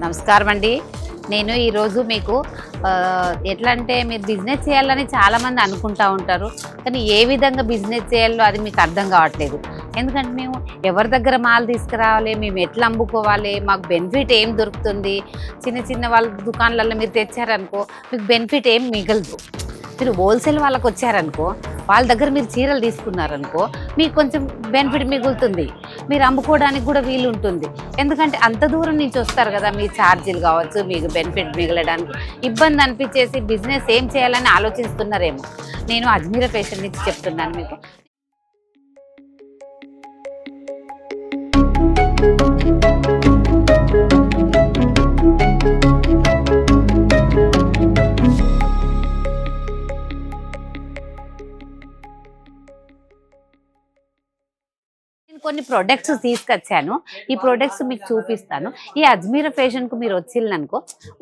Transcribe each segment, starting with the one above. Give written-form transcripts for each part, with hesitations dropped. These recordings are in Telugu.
నమస్కారం అండి. నేను ఈరోజు మీకు ఎట్లా అంటే మీరు బిజినెస్ చేయాలని చాలామంది అనుకుంటూ ఉంటారు, కానీ ఏ విధంగా బిజినెస్ చేయాలో అది మీకు అర్థం కావట్లేదు. ఎందుకంటే మేము ఎవరి దగ్గర మాల్ తీసుకురావాలి, మేము ఎట్లా అమ్ముకోవాలి, మాకు బెనిఫిట్ ఏం దొరుకుతుంది. చిన్న చిన్న వాళ్ళ దుకాణాలలో మీరు తెచ్చారనుకో మీకు బెనిఫిట్ ఏం మిగలదు. మీరు హోల్సేల్ వాళ్ళకి వచ్చారనుకో, వాళ్ళ దగ్గర మీరు చీరలు తీసుకున్నారనుకో మీకు కొంచెం బెనిఫిట్ మిగులుతుంది, మీరు అమ్ముకోవడానికి కూడా వీలు ఉంటుంది. ఎందుకంటే అంత దూరం నుంచి వస్తారు కదా, మీ ఛార్జీలు కావచ్చు, మీకు బెనిఫిట్ మిగలడానికి ఇబ్బంది అనిపించేసి బిజినెస్ ఏం చేయాలని ఆలోచిస్తున్నారేమో. నేను అజ్మీరా ఫ్యాషన్ నుంచి చెప్తున్నాను మీకు. కొన్ని ప్రొడక్ట్స్ తీసుకొచ్చాను, ఈ ప్రొడక్ట్స్ మీకు చూపిస్తాను. ఈ అజ్మీరా ఫ్యాషన్కు మీరు వచ్చిందనుకో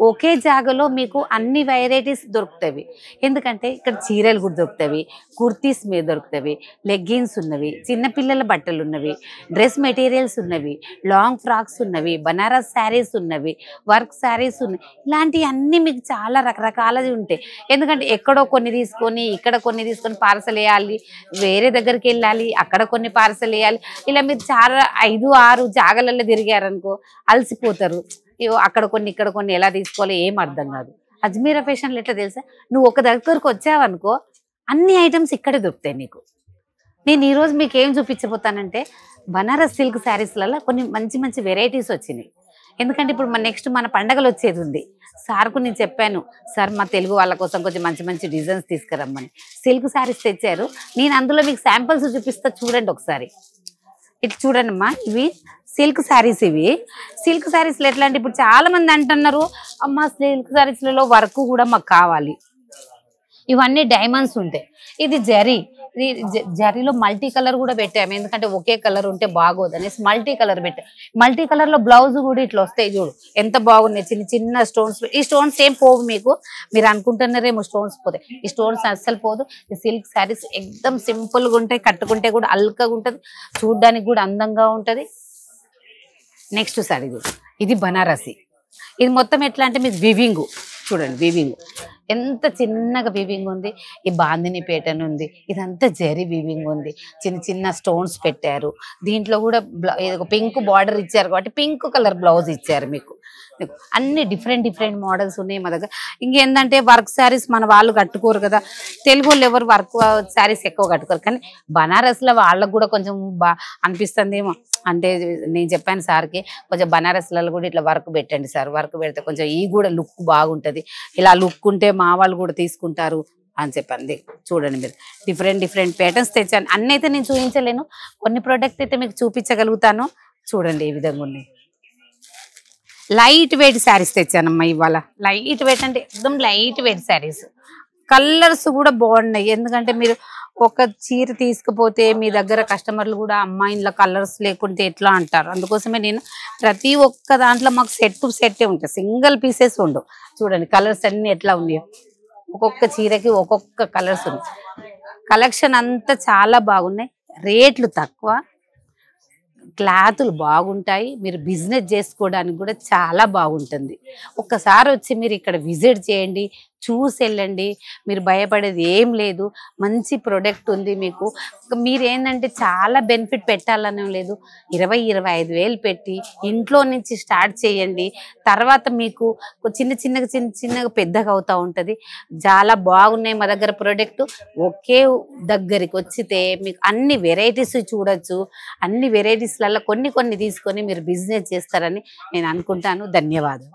ఒకే జాగాలో మీకు అన్ని వెరైటీస్ దొరుకుతాయి. ఎందుకంటే ఇక్కడ చీరలు కూడా దొరుకుతాయి, కుర్తీస్ మీద దొరుకుతాయి, లెగ్గిన్స్ ఉన్నవి, చిన్నపిల్లల బట్టలు ఉన్నవి, డ్రెస్ మెటీరియల్స్ ఉన్నవి, లాంగ్ ఫ్రాక్స్ ఉన్నవి, బనారస్ శారీస్ ఉన్నవి, వర్క్ శారీస్ ఉన్నాయి. ఇలాంటివి అన్నీ మీకు చాలా రకరకాలవి ఉంటాయి. ఎందుకంటే ఎక్కడో కొన్ని తీసుకొని ఇక్కడ కొన్ని తీసుకొని పార్సల్ వేయాలి, వేరే దగ్గరికి వెళ్ళాలి, అక్కడ కొన్ని పార్సల్ వేయాలి. ఇలా మీరు చాలా 5-6 జాగాలలో తిరిగారనుకో అలసిపోతారు. అక్కడ కొన్ని ఇక్కడ కొన్ని ఎలా తీసుకోవాలి ఏం అర్థం కాదు. అజ్మీరా ఫ్యాషన్లో ఎట్లా తెలుసా, నువ్వు ఒక దగ్గరకు వచ్చావనుకో అన్ని ఐటమ్స్ ఇక్కడే దొరుకుతాయి నీకు. నేను ఈరోజు మీకు ఏం చూపించబోతానంటే బనారస్ సిల్క్ శారీస్లలో కొన్ని మంచి మంచి వెరైటీస్ వచ్చినాయి. ఎందుకంటే ఇప్పుడు నెక్స్ట్ మన పండగలు వచ్చేది ఉంది. సార్కు నేను చెప్పాను, సార్ మా తెలుగు వాళ్ళ కోసం కొంచెం మంచి మంచి డిజైన్స్ తీసుకురమ్మని. సిల్క్ శారీస్ తెచ్చారు, నేను అందులో మీకు శాంపిల్స్ చూపిస్తా, చూడండి ఒకసారి. ఇట్లా చూడండి అమ్మా, ఇవి సిల్క్ శారీస్. ఇవి సిల్క్ శారీస్లో ఎట్లా అంటే ఇప్పుడు చాలా మంది అంటున్నారు, అమ్మ సిల్క్ శారీస్లలో వర్క్ కూడా మాకు కావాలి. ఇవన్నీ డైమండ్స్ ఉంటాయి, ఇది జరీ. జరీలో మల్టీ కలర్ కూడా పెట్టాము, ఎందుకంటే ఒకే కలర్ ఉంటే బాగోదు అనేసి మల్టీ కలర్ పెట్టాము. మల్టీ కలర్లో బ్లౌజ్ కూడా ఇట్లా వస్తాయి, చూడు ఎంత బాగున్నాయి. చిన్న చిన్న స్టోన్స్, ఈ స్టోన్స్ ఏం పోవు మీకు, మీరు అనుకుంటున్నారేమో స్టోన్స్ పోతాయి, ఈ స్టోన్స్ అస్సలు పోదు. ఈ సిల్క్ శారీస్ ఎక్దమ్ సింపుల్గా ఉంటాయి, కట్టుకుంటే కూడా అల్కగా ఉంటుంది, చూడ్డానికి కూడా అందంగా ఉంటుంది. నెక్స్ట్ శారీ ఇది బనారసి. ఇది మొత్తం ఎట్లా అంటే మీకు వివింగ్ చూడండి, వివింగ్ ఎంత చిన్నగా వివింగ్ ఉంది. ఈ బాందిని పేటర్న్ ఉంది, ఇదంతా జరీ వివింగ్ ఉంది, చిన్న చిన్న స్టోన్స్ పెట్టారు. దీంట్లో కూడా పింక్ బార్డర్ ఇచ్చారు కాబట్టి పింక్ కలర్ బ్లౌజ్ ఇచ్చారు మీకు. అన్ని డిఫరెంట్ డిఫరెంట్ మోడల్స్ ఉన్నాయి మా దగ్గర. ఇంకేంటంటే వర్క్ శారీస్ మన వాళ్ళు కట్టుకోరు కదా, తెలుగు వాళ్ళు ఎవరు వర్క్ శారీస్ ఎక్కువ కట్టుకోరు, కానీ బనారస్లో వాళ్ళకు కూడా కొంచెం అనిపిస్తుంది ఏమో. అంటే నేను చెప్పాను సార్కి, కొంచెం బనారస్లలో కూడా ఇట్లా వర్క్ పెట్టండి సార్, వర్క్ పెడితే కొంచెం ఈ కూడా లుక్ బాగుంటుంది, ఇలా లుక్ ఉంటే మా వాళ్ళు కూడా తీసుకుంటారు అని చెప్పండి. చూడండి మీరు డిఫరెంట్ డిఫరెంట్ ప్యాటర్న్స్ తెచ్చాను. అన్నీ అయితే నేను చూపించలేను, కొన్ని ప్రోడక్ట్ అయితే మీకు చూపించగలుగుతాను. చూడండి ఈ విధంగా ఉన్నాయి. లైట్ వెయిట్ శారీస్ తెచ్చానమ్మా ఇవాళ. లైట్ వెయిట్ అంటే ఎక్దమ్ లైట్ వెయిట్ శారీస్, కలర్స్ కూడా బాగున్నాయి. ఎందుకంటే మీరు ఒక చీర తీసుకుపోతే మీ దగ్గర కస్టమర్లు కూడా అమ్మా ఇంట్లో కలర్స్ లేకుంటే ఎట్లా అంటారు. అందుకోసమే నేను ప్రతి ఒక్క దాంట్లో మాకు సెట్టే ఉంటాయి, సింగిల్ పీసెస్ ఉండవు. చూడండి కలర్స్ అన్నీ ఎట్లా ఉన్నాయో, ఒక్కొక్క చీరకి ఒక్కొక్క కలర్స్ ఉన్నాయి. కలెక్షన్ అంతా చాలా బాగున్నాయి, రేట్లు తక్కువ, క్లాతులు బాగుంటాయి, మీరు బిజినెస్ చేసుకోవడానికి కూడా చాలా బాగుంటుంది. ఒక్కసారి వచ్చి మీరు ఇక్కడ విజిట్ చేయండి, చూసి వెళ్ళండి, మీరు భయపడేది ఏం లేదు. మంచి ప్రోడక్ట్ ఉంది మీకు. మీరు ఏంటంటే చాలా బెనిఫిట్ పెట్టాలనే లేదు, 20-25 వేలు పెట్టి ఇంట్లో నుంచి స్టార్ట్ చేయండి. తర్వాత మీకు చిన్న చిన్నగా పెద్దగా అవుతూ ఉంటుంది. చాలా బాగున్నాయి మా దగ్గర ప్రోడక్ట్. ఒకే దగ్గరికి వచ్చితే మీకు అన్ని వెరైటీస్ చూడొచ్చు. అన్ని వెరైటీస్లలో కొన్ని తీసుకొని మీరు బిజినెస్ చేస్తారని నేను అనుకుంటాను. ధన్యవాదాలు.